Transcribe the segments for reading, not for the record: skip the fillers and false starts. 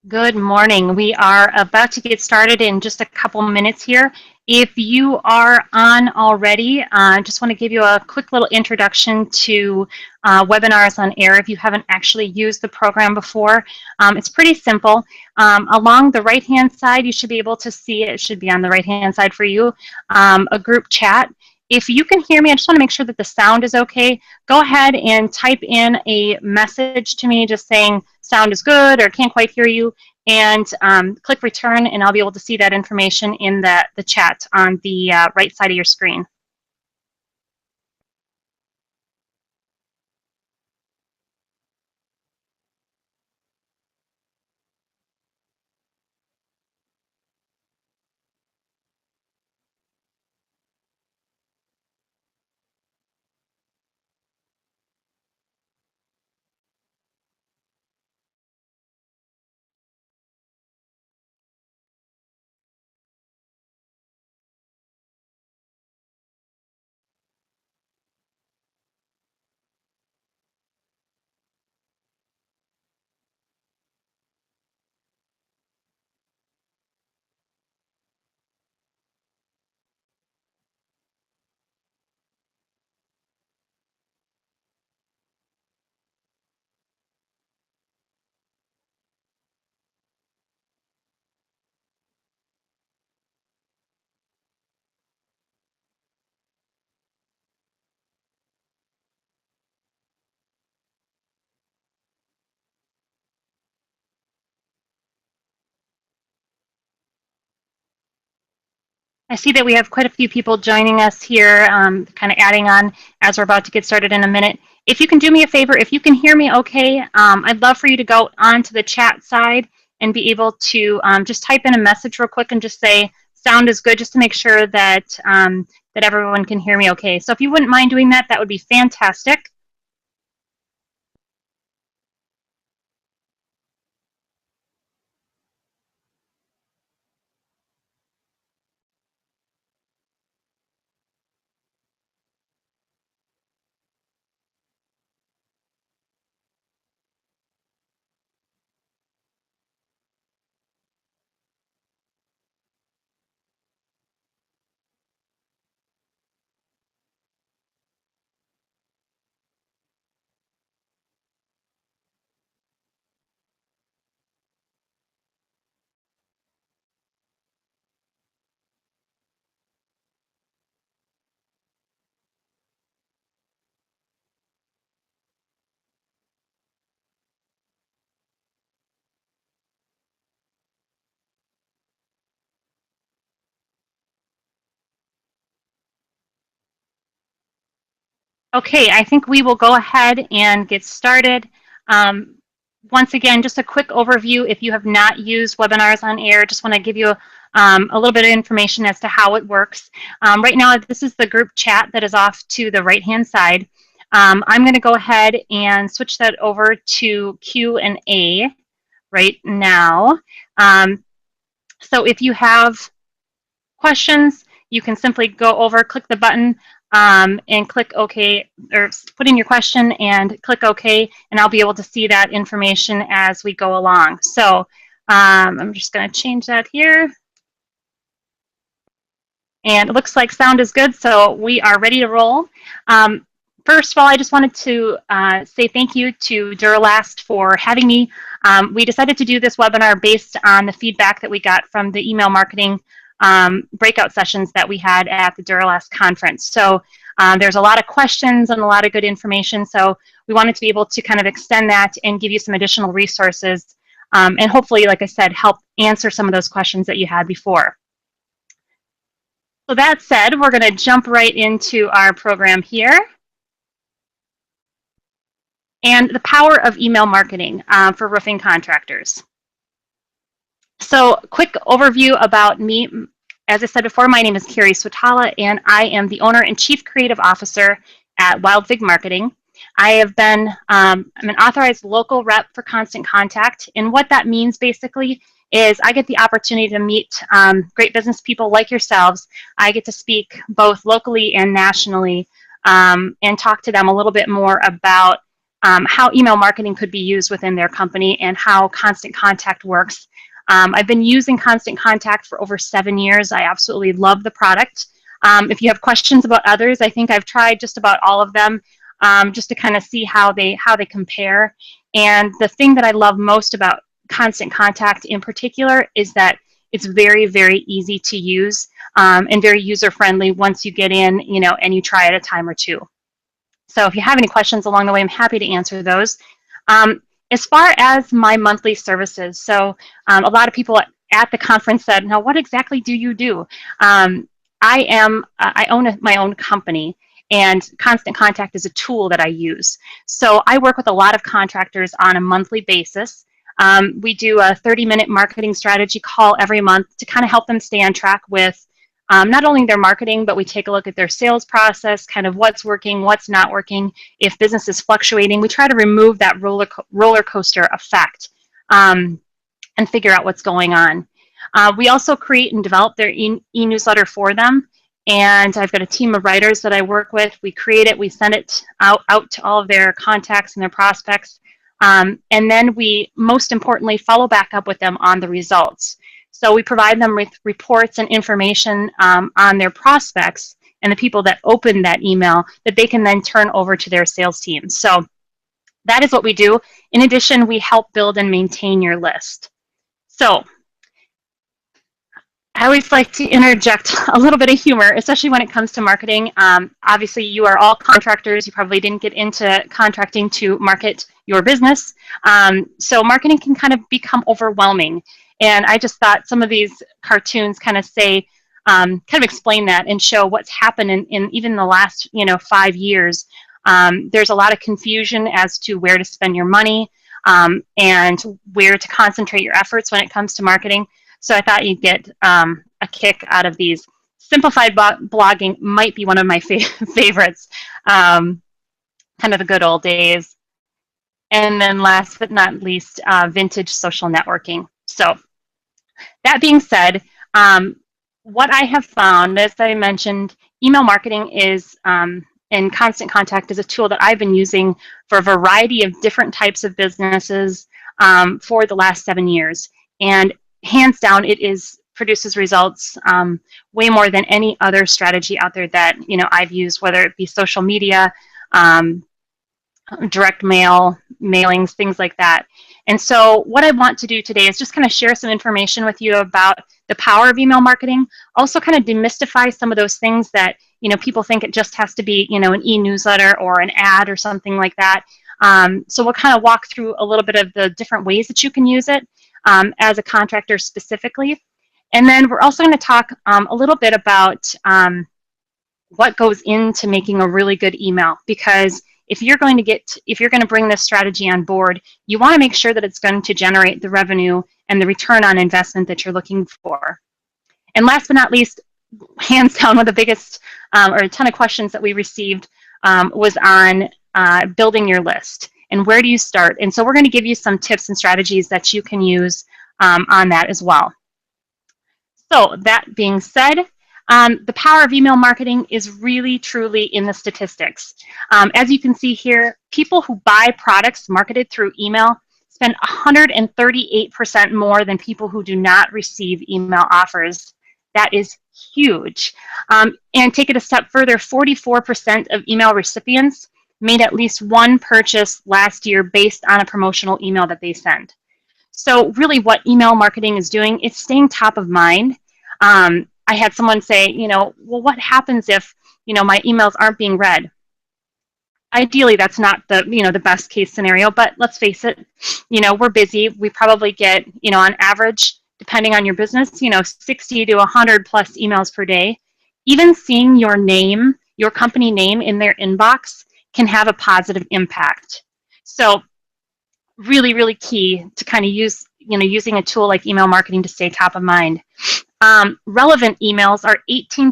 Good morning. We are about to get started in just a couple minutes here. If you are on already, I just want to give you a quick little introduction to webinars on air if you haven't actually used the program before. It's pretty simple. Along the right-hand side, you should be able to see, it should be on the right-hand side for you, a group chat. If you can hear me, I just want to make sure that the sound is okay. Go ahead and type in a message to me just saying sound is good or can't quite hear you, and click return, and I'll be able to see that information in the chat on the right side of your screen. I see that we have quite a few people joining us here, kind of adding on as we're about to get started in a minute. If you can do me a favor, if you can hear me okay, I'd love for you to go onto the chat side and be able to just type in a message real quick and just say, sound is good, just to make sure that, that everyone can hear me okay. So if you wouldn't mind doing that, that would be fantastic. Okay, I think we will go ahead and get started. Um, Once again, just a quick overview. If you have not used webinars on air, just want to give you a little bit of information as to how it works. Right now, this is the group chat that is off to the right-hand side. I'm going to go ahead and switch that over to Q&A right now. So if you have questions, you can simply go over, click the button, and click OK, or put in your question and click OK, and I'll be able to see that information as we go along. So I'm just going to change that here. And it looks like sound is good, so we are ready to roll. First of all, I just wanted to say thank you to Duralast for having me. We decided to do this webinar based on the feedback that we got from the email marketing breakout sessions that we had at the Duralast conference. So there's a lot of questions and a lot of good information, so we wanted to be able to kind of extend that and give you some additional resources, and hopefully, like I said, help answer some of those questions that you had before. So that said, we're going to jump right into our program here. And the power of email marketing for roofing contractors. So quick overview about me. As I said before, my name is Carrie Swatala, and I am the owner and chief creative officer at Wild Fig Marketing. I have been, I'm an authorized local rep for Constant Contact, and what that means basically is I get the opportunity to meet great business people like yourselves. I get to speak both locally and nationally, and talk to them a little bit more about how email marketing could be used within their company and how Constant Contact works. I've been using Constant Contact for over 7 years. I absolutely love the product. If you have questions about others, I think I've tried just about all of them, just to kind of see how they compare. And the thing that I love most about Constant Contact in particular is that it's very, very easy to use, and very user friendly once you get in, and you try it a time or two. So if you have any questions along the way, I'm happy to answer those. As far as my monthly services, so a lot of people at the conference said, now what exactly do you do? I own my own company, and Constant Contact is a tool that I use. So I work with a lot of contractors on a monthly basis. We do a 30-minute marketing strategy call every month to kind of help them stay on track with not only their marketing, but we take a look at their sales process, kind of what's working, what's not working. If business is fluctuating, we try to remove that roller coaster effect, and figure out what's going on. We also create and develop their e-newsletter for them. And I've got a team of writers that I work with. We create it, we send it out to all of their contacts and their prospects. And then we, most importantly, follow back up with them on the results. So we provide them with reports and information on their prospects and the people that open that email that they can then turn over to their sales team. So that is what we do. In addition, we help build and maintain your list. So I always like to interject a little bit of humor, especially when it comes to marketing. Obviously, you are all contractors. You probably didn't get into contracting to market your business. So marketing can kind of become overwhelming. And I just thought some of these cartoons kind of say, kind of explain that and show what's happened in even the last 5 years. There's a lot of confusion as to where to spend your money, and where to concentrate your efforts when it comes to marketing. So I thought you'd get a kick out of these. Simplified blogging might be one of my favorites, kind of the good old days. And then last but not least, vintage social networking. So that being said, what I have found, as I mentioned, email marketing is, and Constant Contact is a tool that I've been using for a variety of different types of businesses for the last 7 years. And hands down, it produces results way more than any other strategy out there that I've used, whether it be social media, direct mail, mailings, things like that. And so what I want to do today is just kind of share some information with you about the power of email marketing, also kind of demystify some of those things that people think it just has to be an e-newsletter or an ad or something like that. So we'll kind of walk through a little bit of the different ways that you can use it as a contractor specifically. And then we're also going to talk a little bit about what goes into making a really good email, because if you're going to bring this strategy on board, you want to make sure that it's going to generate the revenue and the return on investment that you're looking for. And last but not least, hands down, one of the biggest or a ton of questions that we received was on building your list and where do you start. And so we're going to give you some tips and strategies that you can use on that as well. So that being said, the power of email marketing is really, truly in the statistics. As you can see here, people who buy products marketed through email spend 138% more than people who do not receive email offers. That is huge. And take it a step further, 44% of email recipients made at least one purchase last year based on a promotional email that they send. So really what email marketing is doing, it's staying top of mind. I had someone say, well, what happens if, my emails aren't being read? Ideally, that's not the best case scenario, but let's face it, we're busy. We probably get, on average, depending on your business, 60 to 100 plus emails per day. Even seeing your name, your company name in their inbox can have a positive impact. So really, really key to kind of use, using a tool like email marketing to stay top of mind. Relevant emails are 18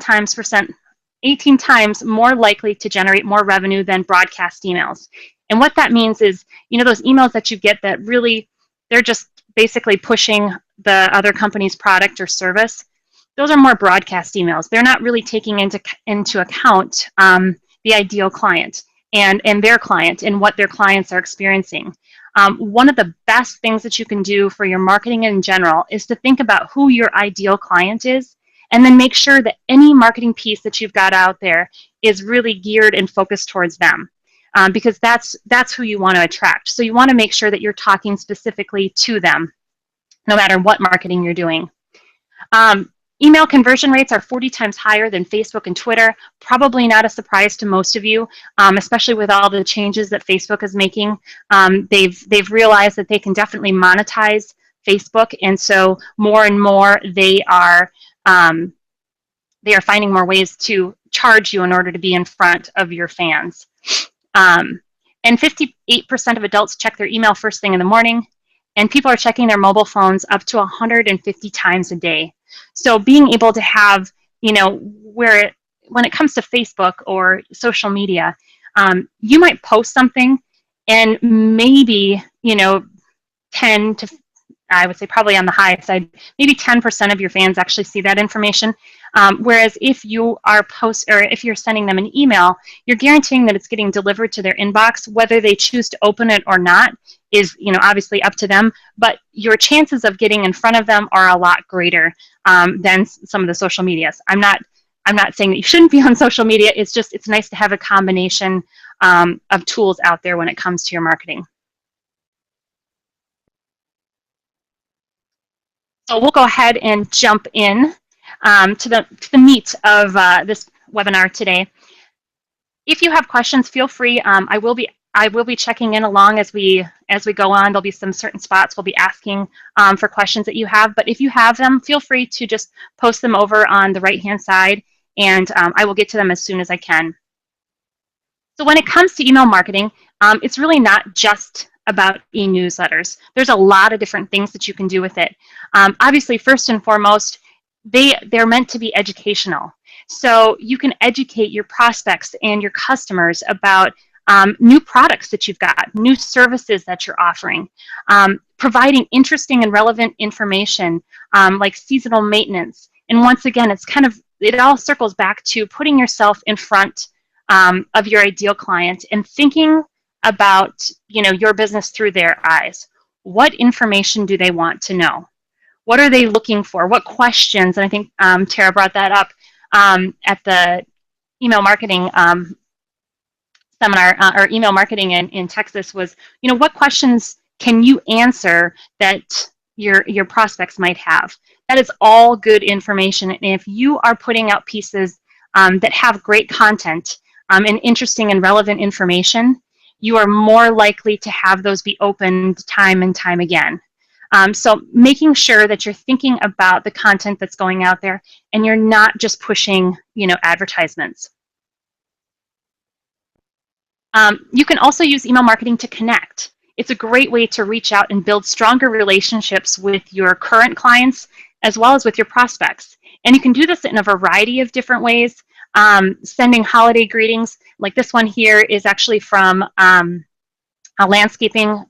times more likely to generate more revenue than broadcast emails. And what that means is, those emails that you get that really, they're just basically pushing the other company's product or service. Those are more broadcast emails. They're not really taking into account the ideal client. and their client and what their clients are experiencing. One of the best things that you can do for your marketing in general is to think about who your ideal client is, and then make sure that any marketing piece that you've got out there is really geared and focused towards them, because that's who you want to attract. So you want to make sure that you're talking specifically to them, no matter what marketing you're doing. Email conversion rates are 40 times higher than Facebook and Twitter. Probably not a surprise to most of you, especially with all the changes that Facebook is making. They've realized that they can definitely monetize Facebook, and so more and more they are finding more ways to charge you in order to be in front of your fans. And 58% of adults check their email first thing in the morning, and people are checking their mobile phones up to 150 times a day. So being able to have, when it comes to Facebook or social media, you might post something and maybe, 10 to, I would say probably on the high side, maybe 10% of your fans actually see that information. Whereas if you are if you're sending them an email, you're guaranteeing that it's getting delivered to their inbox. Whether they choose to open it or not is, obviously up to them. But your chances of getting in front of them are a lot greater than some of the social medias. I'm not saying that you shouldn't be on social media. It's just, it's nice to have a combination of tools out there when it comes to your marketing. So we'll go ahead and jump in to the meat of this webinar today. If you have questions, feel free. I will be checking in along as we go on. There'll be some certain spots we'll be asking for questions that you have. But if you have them, feel free to just post them over on the right-hand side, and I will get to them as soon as I can. So when it comes to email marketing, it's really not just about e-newsletters. There's a lot of different things that you can do with it. Obviously, first and foremost, they're meant to be educational. So you can educate your prospects and your customers about new products that you've got, new services that you're offering, providing interesting and relevant information like seasonal maintenance. And once again, it all circles back to putting yourself in front of your ideal client and thinking about your business through their eyes. What information do they want to know? What are they looking for? What questions? And I think Tara brought that up at the email marketing seminar or email marketing in Texas was, what questions can you answer that your prospects might have? That is all good information. And if you are putting out pieces that have great content and interesting and relevant information, you are more likely to have those be opened time and time again. So making sure that you're thinking about the content that's going out there and you're not just pushing, advertisements. You can also use email marketing to connect. It's a great way to reach out and build stronger relationships with your current clients as well as with your prospects. And you can do this in a variety of different ways. Sending holiday greetings, like this one here is actually from a landscaping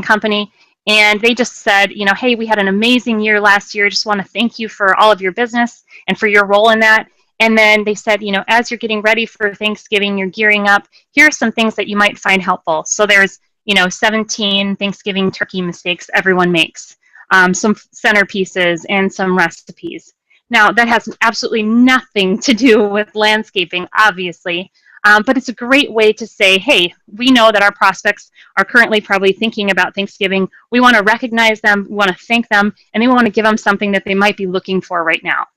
company. And they just said, hey, we had an amazing year last year. Just want to thank you for all of your business and for your role in that. And then they said, as you're getting ready for Thanksgiving, you're gearing up, here are some things that you might find helpful. So there's, 17 Thanksgiving turkey mistakes everyone makes, some centerpieces and some recipes. Now, that has absolutely nothing to do with landscaping, obviously, but it's a great way to say, hey, we know that our prospects are currently probably thinking about Thanksgiving. We want to recognize them, we want to thank them, and then we want to give them something that they might be looking for right now.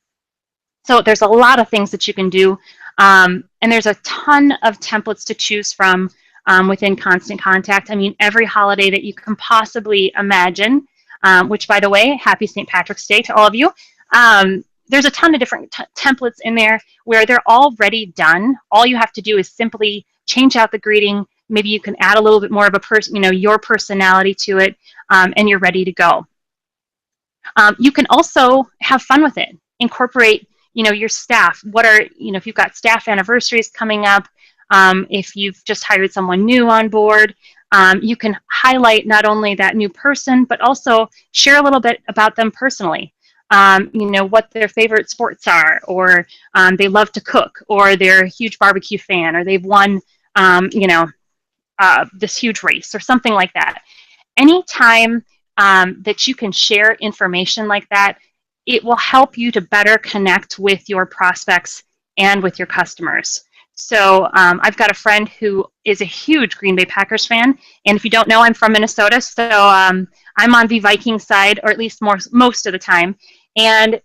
So there's a lot of things that you can do, and there's a ton of templates to choose from within Constant Contact. I mean, every holiday that you can possibly imagine, which, by the way, happy St. Patrick's Day to all of you. There's a ton of different templates in there where they're already done. All you have to do is simply change out the greeting. Maybe you can add a little bit more of a your personality to it, and you're ready to go. You can also have fun with it. Incorporate, your staff. If you've got staff anniversaries coming up, if you've just hired someone new on board, you can highlight not only that new person, but also share a little bit about them personally. What their favorite sports are, or they love to cook, or they're a huge barbecue fan, or they've won this huge race or something like that. Anytime that you can share information like that, it will help you to better connect with your prospects and with your customers. So I've got a friend who is a huge Green Bay Packers fan, and if you don't know, I'm from Minnesota, so I'm on the Viking side, or at least most of the time, and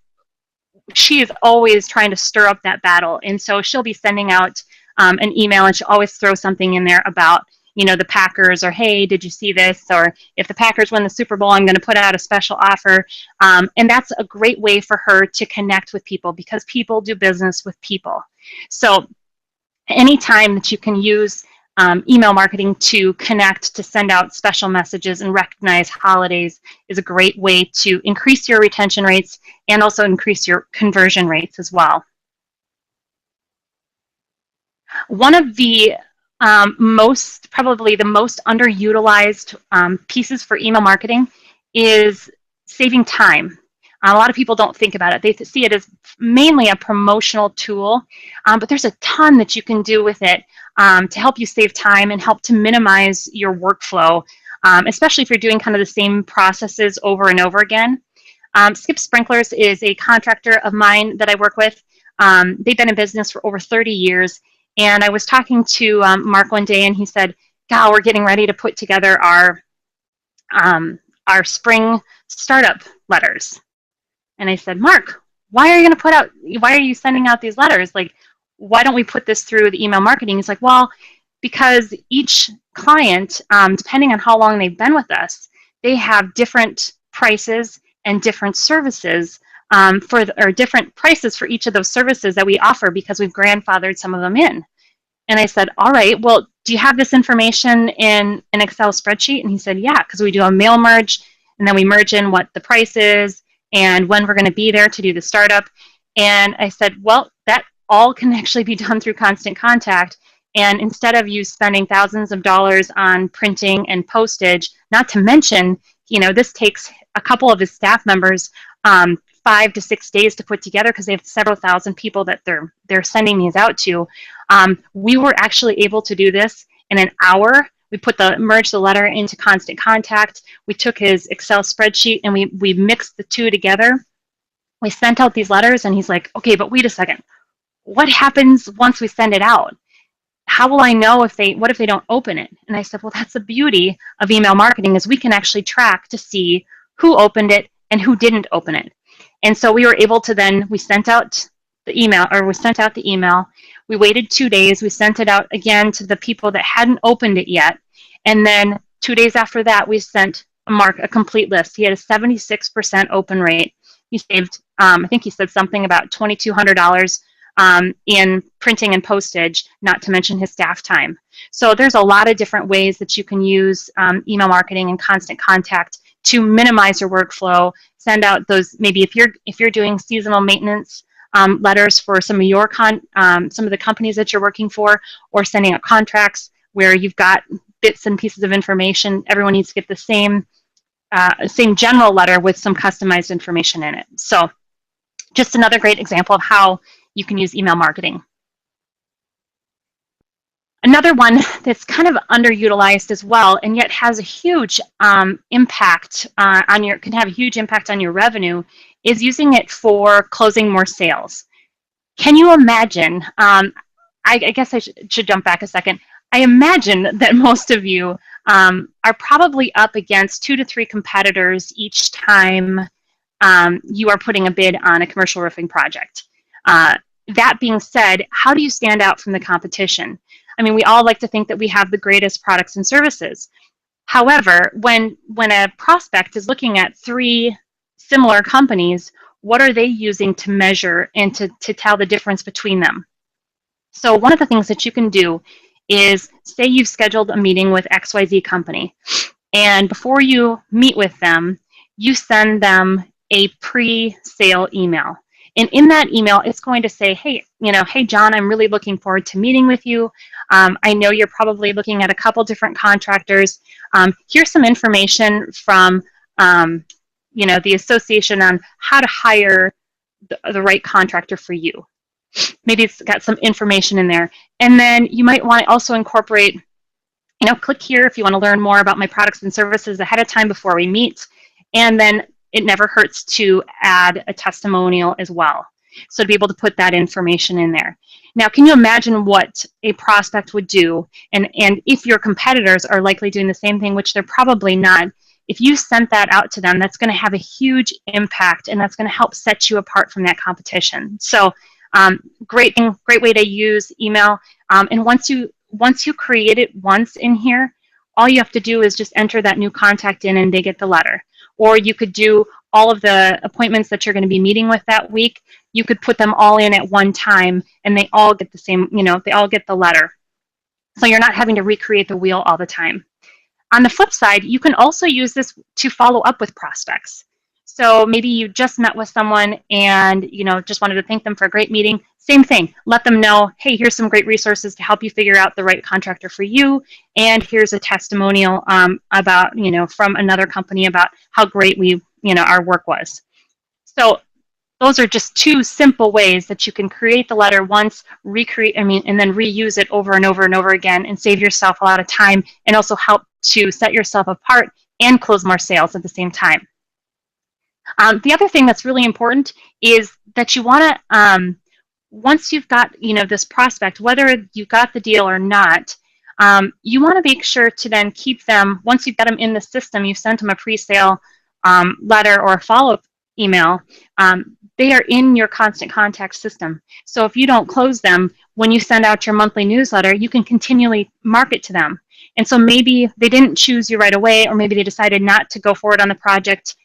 she is always trying to stir up that battle, and so she'll be sending out an email, and she'll always throw something in there about the Packers, or hey, did you see this? Or if the Packers win the Super Bowl, I'm going to put out a special offer. And that's a great way for her to connect with people, because people do business with people. So anytime that you can use email marketing to connect, to send out special messages and recognize holidays is a great way to increase your retention rates and also increase your conversion rates as well. One of the probably the most underutilized pieces for email marketing is saving time. A lot of people don't think about it. They see it as mainly a promotional tool, but there's a ton that you can do with it to help you save time and help to minimize your workflow, especially if you're doing kind of the same processes over and over again. Skip Sprinklers is a contractor of mine that I work with. They've been in business for over 30 years. And I was talking to Mark one day, and he said, "God, we're getting ready to put together our spring startup letters." And I said, "Mark, why are you sending out these letters? Like, why don't we put this through the email marketing?" He's like, "Well, because each client, depending on how long they've been with us, they have different prices and different services or different prices for each of those services that we offer, because we've grandfathered some of them in." And I said, "All right, well, do you have this information in an Excel spreadsheet?" And he said, "Yeah, because we do a mail merge, and then we merge in what the price is and when we're going to be there to do the startup." And I said, "Well, that all can actually be done through Constant Contact. And instead of you spending thousands of dollars on printing and postage, not to mention, this takes a couple of his staff members 5 to 6 days to put together, because they have several thousand people that they're sending these out to. We were actually able to do this in an hour. We merged the letter into Constant Contact. We took his Excel spreadsheet and we mixed the two together. We sent out these letters, and he's like, "Okay, but wait a second. What happens once we send it out? How will I know what if they don't open it?" And I said, "Well, that's the beauty of email marketing, is we can actually track to see who opened it and who didn't open it." And so we were able to we sent out the email. We waited 2 days. We sent it out again to the people that hadn't opened it yet. And then 2 days after that, we sent Mark a complete list. He had a 76% open rate. He saved, I think he said something about $2,200 in printing and postage, not to mention his staff time. So there's a lot of different ways that you can use email marketing and Constant Contact to minimize your workflow. Send out those, maybe if you're doing seasonal maintenance letters for some of the companies that you're working for, or sending out contracts where you've got bits and pieces of information. Everyone needs to get the same general letter with some customized information in it. So just another great example of how you can use email marketing. Another one that's kind of underutilized as well, and yet has a huge impact can have a huge impact on your revenue, is using it for closing more sales. Can you imagine? I guess I should jump back a second. I imagine that most of you are probably up against 2 to 3 competitors each time you are putting a bid on a commercial roofing project. That being said, how do you stand out from the competition? I mean, we all like to think that we have the greatest products and services. However, when a prospect is looking at 3 similar companies, what are they using to measure and to tell the difference between them? So one of the things that you can do is, say you've scheduled a meeting with XYZ company, and before you meet with them, you send them a pre-sale email. And in that email, it's going to say, hey John, I'm really looking forward to meeting with you. I know you're probably looking at a couple different contractors. Here's some information from the association on how to hire the right contractor for you. maybe it's got some information in there. And then you might want to also incorporate, click here if you want to learn more about my products and services ahead of time before we meet. And then it never hurts to add a testimonial as well. So to be able to put that information in there. Now, can you imagine what a prospect would do? And if your competitors are likely doing the same thing, which they're probably not, if you sent that out to them, that's going to have a huge impact, and that's going to help set you apart from that competition. So great way to use email. And once you create it once in here, all you have to do is just enter that new contact in and they get the letter. Or you could do all of the appointments that you're going to be meeting with that week. You could put them all in at one time and they all get the same, they all get the letter. So you're not having to recreate the wheel all the time. On the flip side, you can also use this to follow up with prospects. So maybe you just met with someone and just wanted to thank them for a great meeting. Same thing. Let them know, hey, here's some great resources to help you figure out the right contractor for you. And here's a testimonial about, from another company about how great our work was. So those are just two simple ways that you can create the letter once, and then reuse it over and over and over again and save yourself a lot of time and also help to set yourself apart and close more sales at the same time. The other thing that's really important is that you want to, once you've got this prospect, whether you got the deal or not, you want to make sure to then keep them, once you've got them in the system, you sent them a pre-sale letter or a follow-up email, they are in your constant contact system. So if you don't close them, when you send out your monthly newsletter, you can continually market to them. And so maybe they didn't choose you right away, or maybe they decided not to go forward on the project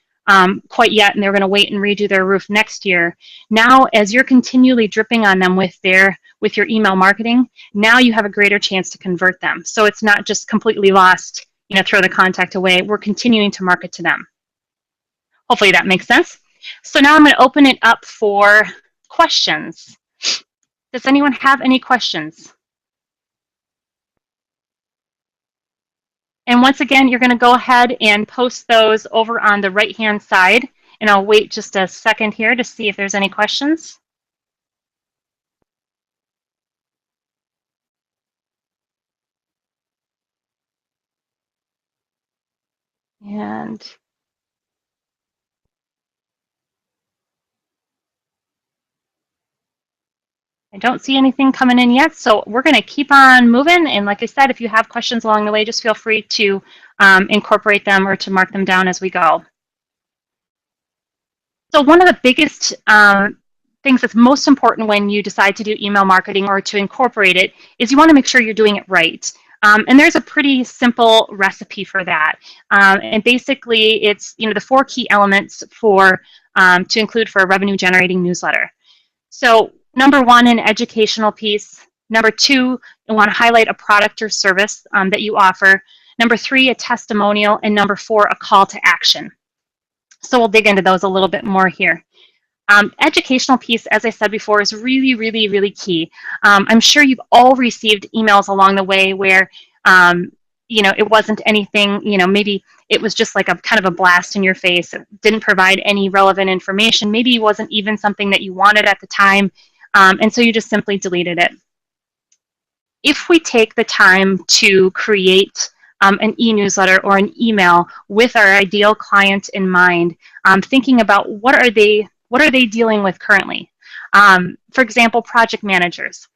quite yet, and they're going to wait and redo their roof next year. Now, as you're continually dripping on them with your email marketing, now you have a greater chance to convert them. So it's not just completely lost, throw the contact away. We're continuing to market to them. Hopefully that makes sense. So now I'm going to open it up for questions. Does anyone have any questions? And once again, you're going to go ahead and post those over on the right-hand side. And I'll wait just a second here to see if there's any questions. And I don't see anything coming in yet, so we're going to keep on moving. And like I said, if you have questions along the way, just feel free to incorporate them or to mark them down as we go. So one of the biggest things that's most important when you decide to do email marketing or to incorporate it is you want to make sure you're doing it right. And there's a pretty simple recipe for that. And basically, it's the 4 key elements for to include for a revenue generating newsletter. So number 1, an educational piece. Number 2, you want to highlight a product or service that you offer. Number 3, a testimonial. And number 4, a call to action. So we'll dig into those a little bit more here. Educational piece, as I said before, is really, really, really key. I'm sure you've all received emails along the way where, it wasn't anything, maybe it was just like a kind of a blast in your face. It didn't provide any relevant information. Maybe it wasn't even something that you wanted at the time. And so you just simply deleted it. If we take the time to create an e-newsletter or an email with our ideal client in mind, thinking about what are they dealing with currently. For example, project managers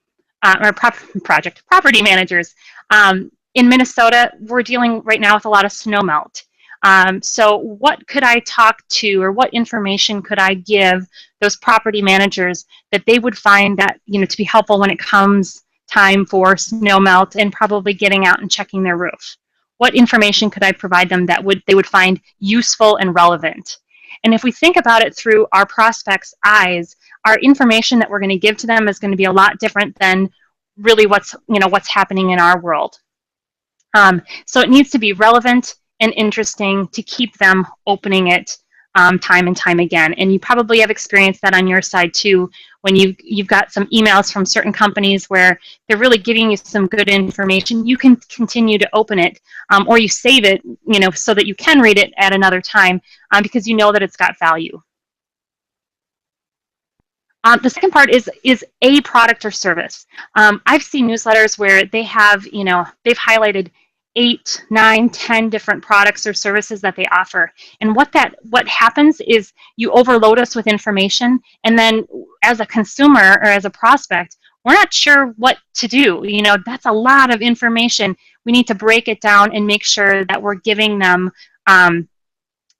or property managers. In Minnesota, we're dealing right now with a lot of snow melt. So what could I talk to, or what information could I give those property managers that they would find that, to be helpful when it comes time for snow melt and probably getting out and checking their roof? What information could I provide them that they would find useful and relevant? And if we think about it through our prospects' eyes, our information that we're going to give to them is going to be a lot different than really what's happening in our world. So it needs to be relevant and interesting to keep them opening it time and time again. And you probably have experienced that on your side too, when you've got some emails from certain companies where they're really giving you some good information. You can continue to open it, or you save it, so that you can read it at another time, because you know that it's got value. The second part is a product or service. I've seen newsletters where they have, they've highlighted 8, 9, 10 different products or services that they offer. And what happens is you overload us with information, and then as a consumer or as a prospect, we're not sure what to do. That's a lot of information. We need to break it down and make sure that we're giving them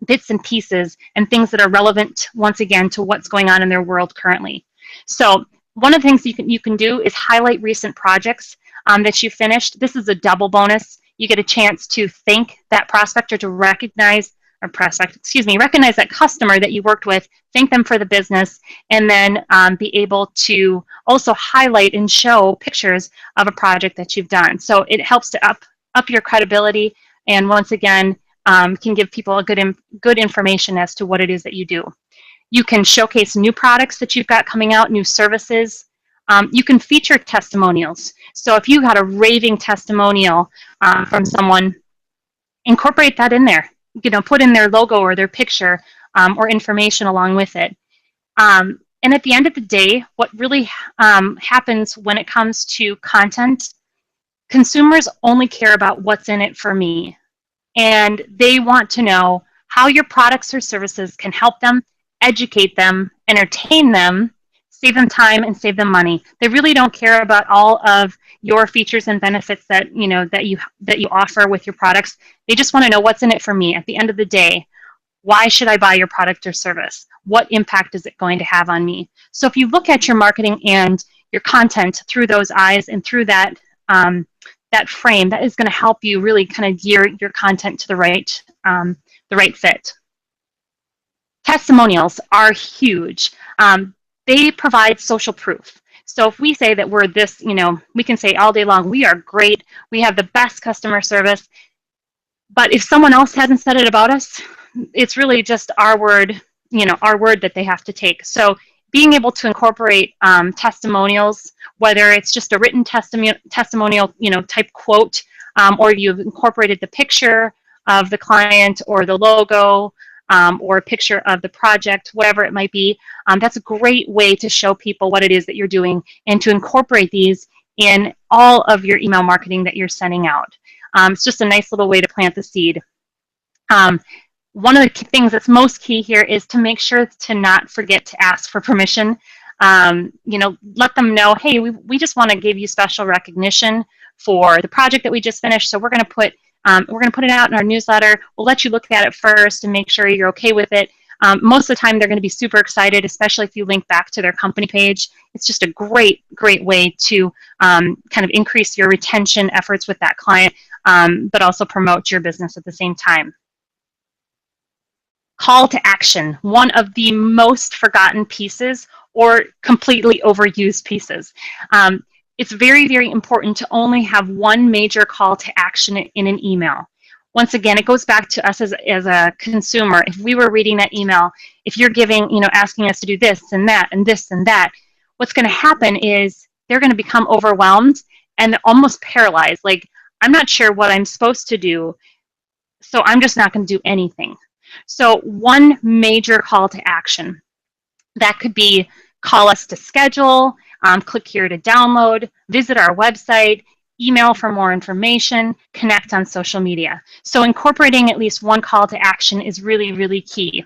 bits and pieces and things that are relevant once again to what's going on in their world currently. So one of the things you can do is highlight recent projects that you finished. This is a double bonus. You get a chance to thank that prospect, or to recognize recognize that customer that you worked with, thank them for the business, and then be able to also highlight and show pictures of a project that you've done. So it helps to up your credibility, and once again, can give people a good information as to what it is that you do. You can showcase new products that you've got coming out, new services. You can feature testimonials. So if you got a raving testimonial from someone, incorporate that in there. Put in their logo or their picture or information along with it. And at the end of the day, what really happens when it comes to content, consumers only care about what's in it for me. And they want to know how your products or services can help them, educate them, entertain them, save them time, and save them money. They really don't care about all of your features and benefits that you offer with your products. They just want to know what's in it for me. At the end of the day, why should I buy your product or service? What impact is it going to have on me? So if you look at your marketing and your content through those eyes and through that frame, that is going to help you really kind of gear your content to the right fit. Testimonials are huge. They provide social proof. So if we say that we're this, we can say all day long, we are great, we have the best customer service, but if someone else hasn't said it about us, it's really just our word, our word that they have to take. So being able to incorporate testimonials, whether it's just a written testimonial, type quote, or you've incorporated the picture of the client or the logo, or a picture of the project, whatever it might be, that's a great way to show people what it is that you're doing and to incorporate these in all of your email marketing that you're sending out. It's just a nice little way to plant the seed. One of the things that's most key here is to make sure to not forget to ask for permission. Let them know, hey, we just want to give you special recognition for the project that we just finished, so we're going to put it out in our newsletter. We'll let you look at it first and make sure you're okay with it. Most of the time, they're going to be super excited, especially if you link back to their company page. It's just a great way to kind of increase your retention efforts with that client, but also promote your business at the same time. Call to action, one of the most forgotten pieces or completely overused pieces. It's very, very important to only have one major call to action in an email. Once again, it goes back to us as a consumer. If we were reading that email, if you're asking us to do this and that and this and that, what's going to happen is they're going to become overwhelmed and almost paralyzed. Like, I'm not sure what I'm supposed to do, so I'm just not going to do anything. So one major call to action, that could be call us to schedule, click here to download, visit our website, email for more information, connect on social media. So incorporating at least one call to action is really, really key.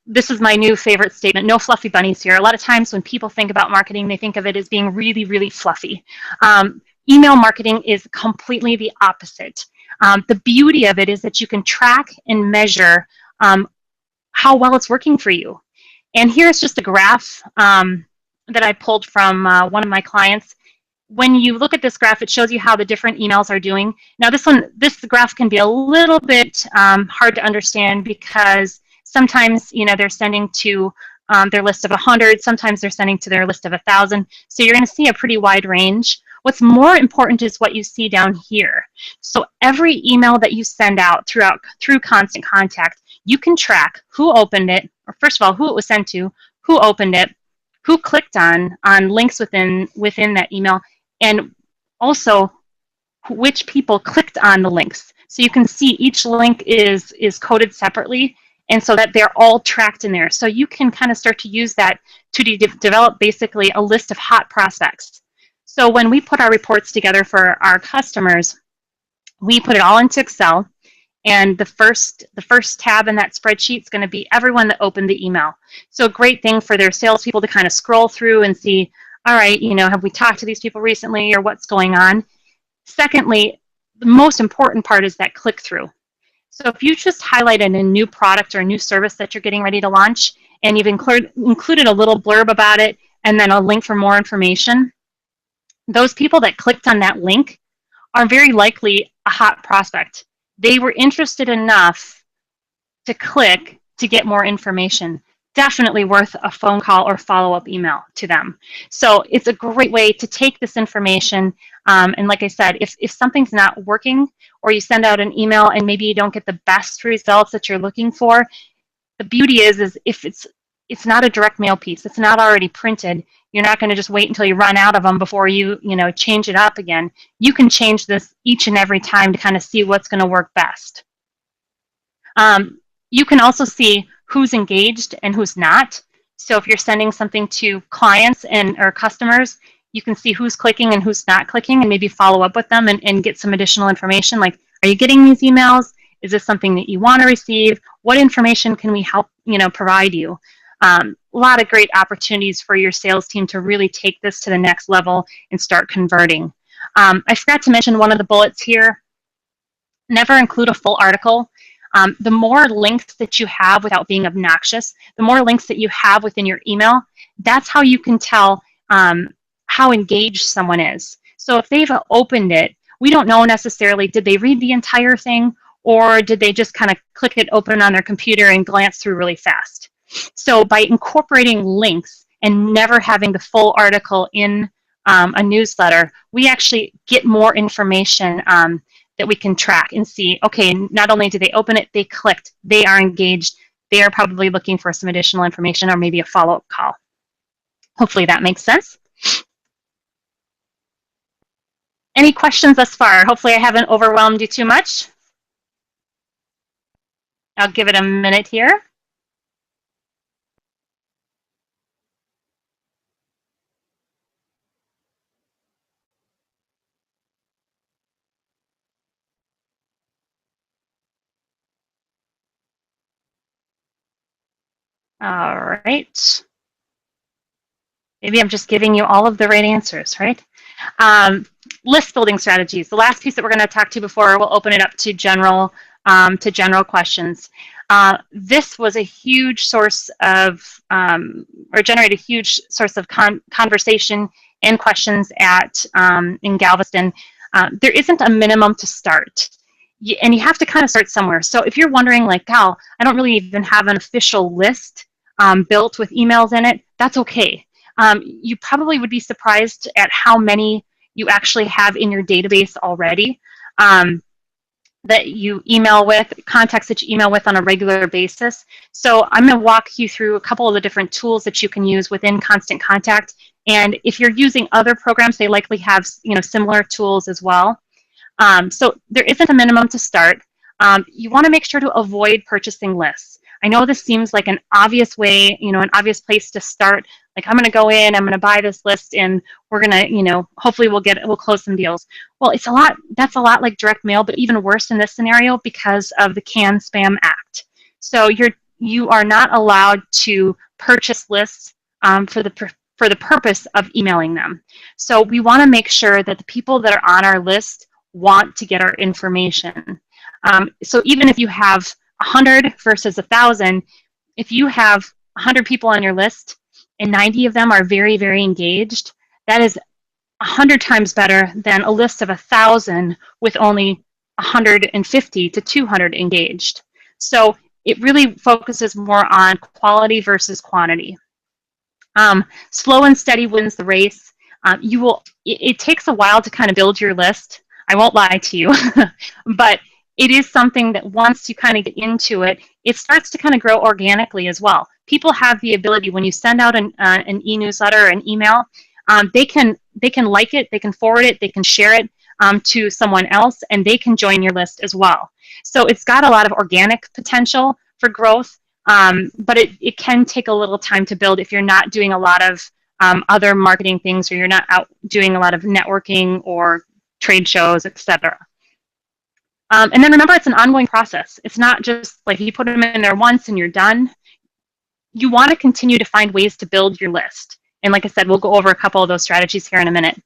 This is my new favorite statement, no fluffy bunnies here. A lot of times when people think about marketing, they think of it as being really, really fluffy. Email marketing is completely the opposite. The beauty of it is that you can track and measure how well it's working for you. And here's just a graph that I pulled from one of my clients. When you look at this graph, it shows you how the different emails are doing. Now this graph can be a little bit hard to understand because sometimes they're sending to their list of 100, sometimes they're sending to their list of 1,000. So you're going to see a pretty wide range. What's more important is what you see down here. So every email that you send out through Constant Contact, you can track who opened it, or first of all, who it was sent to, who opened it, who clicked on links within that email, and also which people clicked on the links. So you can see each link is coded separately, and so that they're all tracked in there. So you can kind of start to use that to develop basically a list of hot prospects. So when we put our reports together for our customers, we put it all into Excel, and the first tab in that spreadsheet is going to be everyone that opened the email. So a great thing for their salespeople to kind of scroll through and see, all right, have we talked to these people recently, or what's going on? Secondly, the most important part is that click-through. So if you just highlighted a new product or a new service that you're getting ready to launch, and you've included a little blurb about it, and then a link for more information, those people that clicked on that link are very likely a hot prospect. They were interested enough to click to get more information. Definitely worth a phone call or follow-up email to them. So it's a great way to take this information. And like I said, if something's not working, or you send out an email and maybe you don't get the best results that you're looking for, the beauty is if it's not a direct mail piece, it's not already printed, you're not going to just wait until you run out of them before you change it up again. You can change this each and every time to kind of see what's going to work best. You can also see who's engaged and who's not. So if you're sending something to clients or customers, you can see who's clicking and who's not clicking, and maybe follow up with them and get some additional information, like, are you getting these emails? Is this something that you want to receive? What information can we help provide you? A lot of great opportunities for your sales team to really take this to the next level and start converting. I forgot to mention one of the bullets here. Never include a full article. The more links that you have without being obnoxious, the more links that you have within your email, that's how you can tell how engaged someone is. So if they've opened it, we don't know necessarily, did they read the entire thing, or did they just kind of click it open on their computer and glance through really fast? So by incorporating links and never having the full article in a newsletter, we actually get more information that we can track and see, okay, not only did they open it, they clicked, they are engaged, they are probably looking for some additional information or maybe a follow-up call. Hopefully that makes sense. Any questions thus far? Hopefully I haven't overwhelmed you too much. I'll give it a minute here. All right. Maybe I'm just giving you all of the right answers, right? List building strategies. The last piece that we're going to talk to before we'll open it up to general questions. This was a huge source of, or generated a huge source of conversation and questions in Galveston. There isn't a minimum to start. And you have to kind of start somewhere. So if you're wondering, like, Gal, I don't really even have an official list built with emails in it, that's okay. You probably would be surprised at how many you actually have in your database already that you email with, contacts that you email with on a regular basis. So I'm going to walk you through a couple of the different tools that you can use within Constant Contact. And if you're using other programs, they likely have similar tools as well. So there isn't a minimum to start. You want to make sure to avoid purchasing lists. I know this seems like an obvious way, an obvious place to start. Like, I'm going to go in, I'm going to buy this list, and we're going to, hopefully we'll close some deals. Well, that's a lot like direct mail, but even worse in this scenario because of the CAN-SPAM Act. So you are not allowed to purchase lists for the purpose of emailing them. So we want to make sure that the people that are on our list want to get our information. So even if you have 100 versus 1,000, if you have 100 people on your list and 90 of them are very, very engaged, that is 100 times better than a list of 1,000 with only 150 to 200 engaged. So it really focuses more on quality versus quantity. Slow and steady wins the race. It takes a while to kind of build your list. I won't lie to you, but it is something that once you kind of get into it, it starts to kind of grow organically as well. People have the ability, when you send out an e-newsletter or an email, they can like it, they can forward it, they can share it to someone else, and they can join your list as well. So it's got a lot of organic potential for growth. but it can take a little time to build if you're not doing a lot of other marketing things, or you're not out doing a lot of networking or trade shows, etc. And then remember, it's an ongoing process. It's not just like you put them in there once and you're done. You want to continue to find ways to build your list. And like I said, we'll go over a couple of those strategies here in a minute.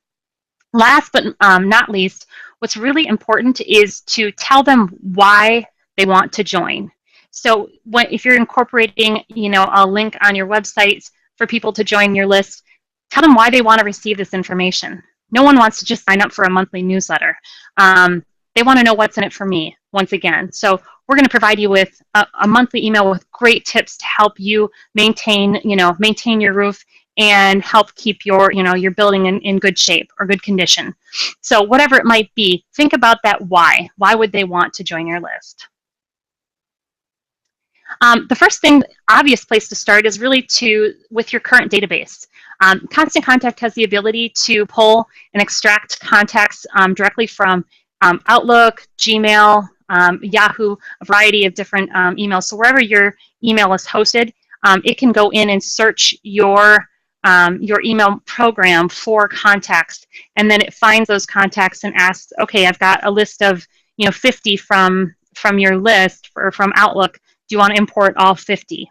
Last but not least, what's really important is to tell them why they want to join. So if you're incorporating, a link on your website for people to join your list, tell them why they want to receive this information. No one wants to just sign up for a monthly newsletter. They want to know what's in it for me, once again. So we're going to provide you with a monthly email with great tips to help you maintain your roof and help keep your building in good shape or good condition. So whatever it might be, think about that why. Why would they want to join your list? The first thing, obvious place to start is really with your current database. Constant Contact has the ability to pull and extract contacts directly from Outlook, Gmail, Yahoo, a variety of different emails. So wherever your email is hosted, it can go in and search your email program for contacts, and then it finds those contacts and asks, okay, I've got a list of 50 from your list or from Outlook. Do you want to import all 50?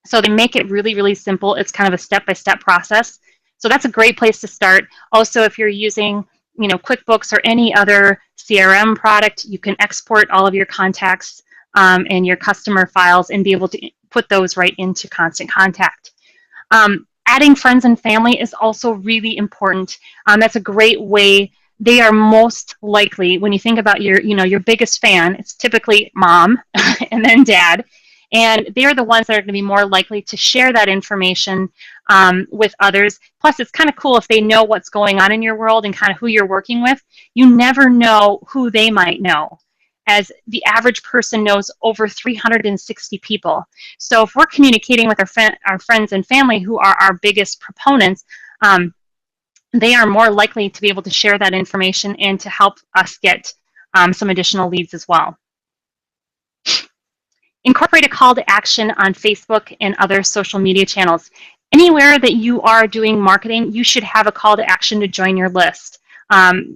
So they make it really, really simple. It's kind of a step-by-step process. So that's a great place to start. Also, if you're using QuickBooks or any other CRM product, you can export all of your contacts and your customer files and be able to put those right into Constant Contact. Adding friends and family is also really important. That's a great way. They are most likely, when you think about your biggest fan, it's typically mom and then dad. And they're the ones that are going to be more likely to share that information with others. Plus, it's kind of cool if they know what's going on in your world and kind of who you're working with. You never know who they might know, as the average person knows over 360 people. So if we're communicating with our friends and family, who are our biggest proponents, they are more likely to be able to share that information and to help us get some additional leads as well. Incorporate a call to action on Facebook and other social media channels. Anywhere that you are doing marketing, you should have a call to action to join your list.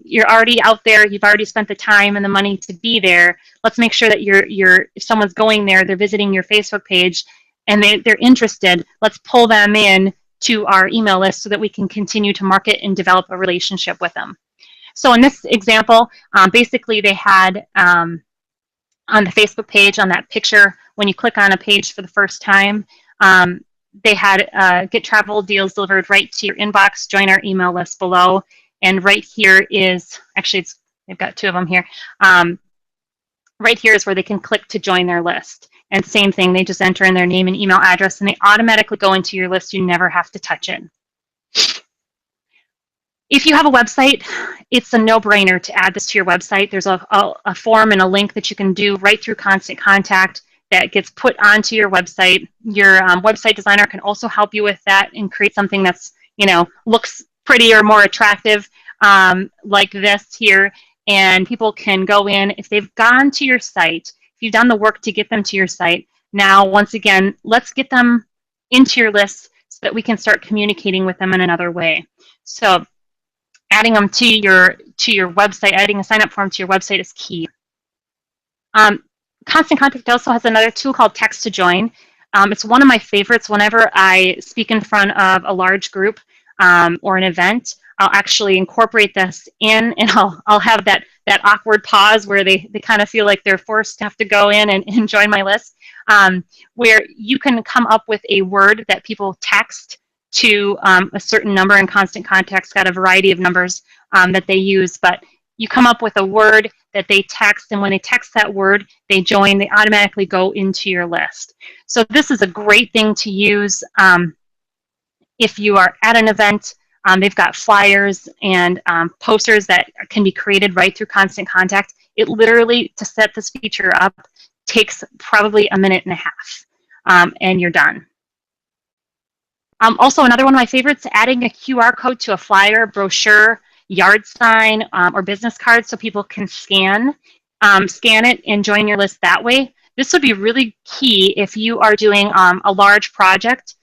You're already out there, you've already spent the time and the money to be there. Let's make sure that if someone's going there, they're visiting your Facebook page and they're interested, let's pull them in to our email list so that we can continue to market and develop a relationship with them. So in this example, basically they had on the Facebook page, on that picture, when you click on a page for the first time, they had get travel deals delivered right to your inbox, join our email list below. And right here is, actually they've got two of them here. Right here is where they can click to join their list. And same thing, they just enter in their name and email address and they automatically go into your list. You never have to touch it. If you have a website, it's a no-brainer to add this to your website. There's a form and a link that you can do right through Constant Contact that gets put onto your website. Your website designer can also help you with that and create something that's, looks pretty or more attractive, like this here. And people can go in, if they've gone to your site, if you've done the work to get them to your site, now, once again, let's get them into your list so that we can start communicating with them in another way. So adding them to your website, adding a sign-up form to your website is key. Constant Contact also has another tool called Text to Join. It's one of my favorites. Whenever I speak in front of a large group or an event, I'll actually incorporate this in, and I'll have that awkward pause where they kind of feel like they're forced to have to go in and join my list, where you can come up with a word that people text to a certain number. In Constant Contact's got a variety of numbers that they use, but you come up with a word that they text, and when they text that word, they join, they automatically go into your list. So this is a great thing to use if you are at an event. They've got flyers and posters that can be created right through Constant Contact. It literally, to set this feature up, takes probably a minute and a half, and you're done. Also, another one of my favorites, adding a QR code to a flyer, brochure, yard sign, or business card so people can scan it and join your list that way. This would be really key if you are doing a large project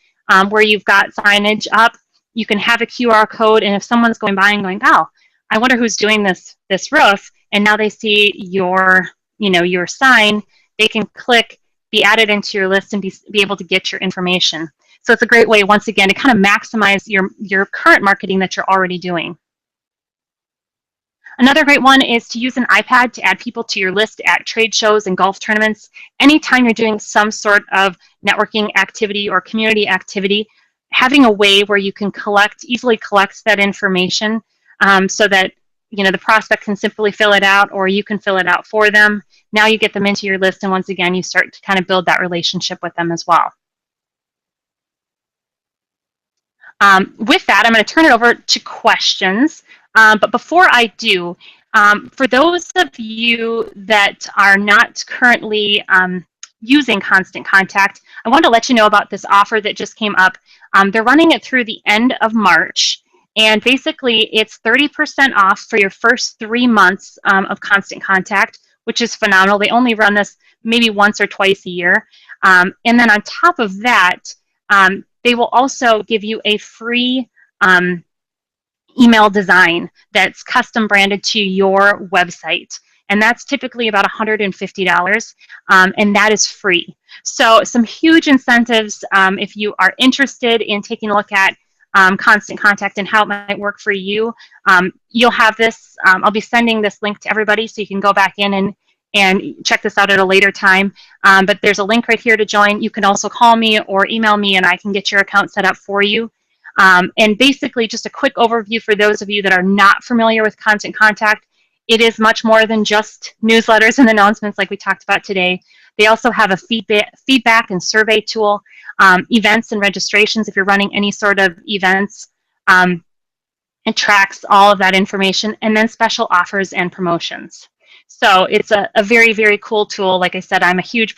where you've got signage up. You can have a QR code, and if someone's going by and going, oh, I wonder who's doing this roof, and now they see your, your sign, they can click, be added into your list, and be able to get your information. So it's a great way, once again, to kind of maximize your current marketing that you're already doing. Another great one is to use an iPad to add people to your list at trade shows and golf tournaments. Anytime you're doing some sort of networking activity or community activity, having a way where you can easily collect that information so that the prospect can simply fill it out, or you can fill it out for them. Now you get them into your list, and once again, you start to kind of build that relationship with them as well. With that, I'm going to turn it over to questions. But before I do, for those of you that are not currently using Constant Contact, I wanted to let you know about this offer that just came up. They're running it through the end of March, and basically it's 30% off for your first 3 months of Constant Contact, which is phenomenal. They only run this maybe once or twice a year. And then on top of that, they will also give you a free email design that's custom branded to your website. And that's typically about $150, and that is free. So some huge incentives if you are interested in taking a look at Constant Contact and how it might work for you. You'll have this, I'll be sending this link to everybody so you can go back in and check this out at a later time. But there's a link right here to join. You can also call me or email me, and I can get your account set up for you. And basically, just a quick overview for those of you that are not familiar with Constant Contact. It is much more than just newsletters and announcements like we talked about today. They also have a feedback and survey tool, events and registrations if you're running any sort of events. It tracks all of that information, and then special offers and promotions. So it's a very, very cool tool. Like I said, I'm a huge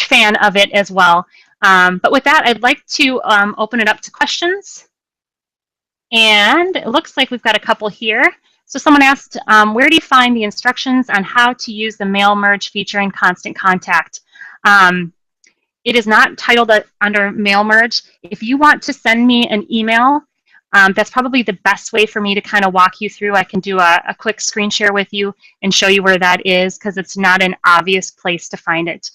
fan of it as well. But with that, I'd like to open it up to questions. And it looks like we've got a couple here. So someone asked, where do you find the instructions on how to use the mail merge feature in Constant Contact? It is not titled under mail merge. If you want to send me an email, that's probably the best way for me to kind of walk you through. I can do a quick screen share with you and show you where that is, because it's not an obvious place to find it.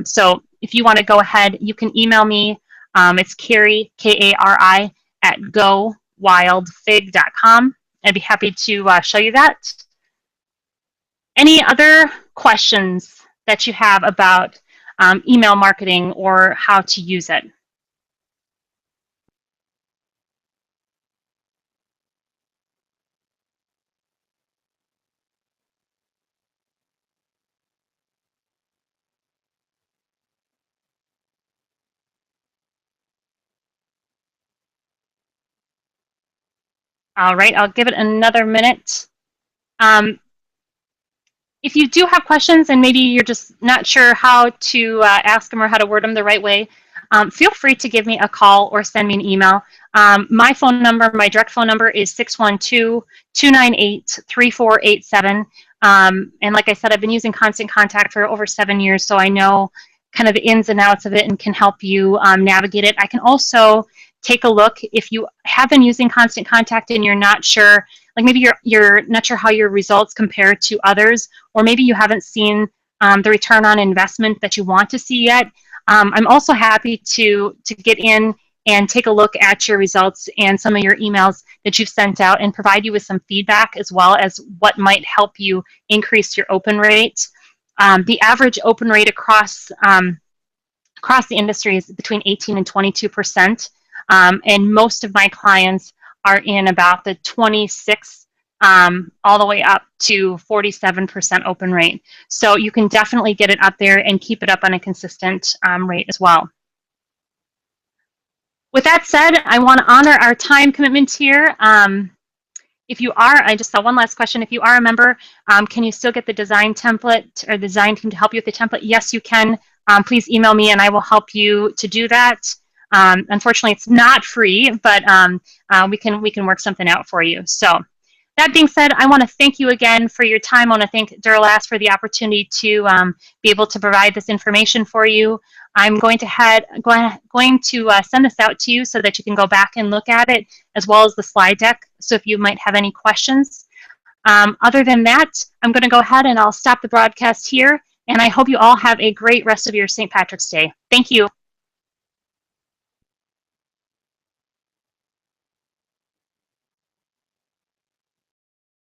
So if you want to go ahead, you can email me. It's Kari, K-A-R-I, at gowildfig.com. I'd be happy to show you that. Any other questions that you have about email marketing or how to use it? All right, I'll give it another minute. If you do have questions and maybe you're just not sure how to ask them or how to word them the right way, feel free to give me a call or send me an email. My phone number, my direct phone number is 612-298-3487. And like I said, I've been using Constant Contact for over 7 years, so I know kind of the ins and outs of it and can help you navigate it. I can also take a look if you have been using Constant Contact and you're not sure, like maybe you're not sure how your results compare to others, or maybe you haven't seen the return on investment that you want to see yet. I'm also happy to get in and take a look at your results and some of your emails that you've sent out and provide you with some feedback as well as what might help you increase your open rate. The average open rate across the industry is between 18 and 22%. And most of my clients are in about the 26 all the way up to 47% open rate. So you can definitely get it up there and keep it up on a consistent rate as well. With that said, I want to honor our time commitment here. If you are, I just saw one last question. If you are a member, can you still get the design template or the design team to help you with the template? Yes, you can. Please email me and I will help you to do that. Unfortunately, it's not free, but we can work something out for you. So that being said, I want to thank you again for your time. I want to thank Duralast for the opportunity to be able to provide this information for you. I'm going to send this out to you so that you can go back and look at it, as well as the slide deck. So if you might have any questions. Other than that, I'm going to go ahead and I'll stop the broadcast here. And I hope you all have a great rest of your St. Patrick's Day. Thank you.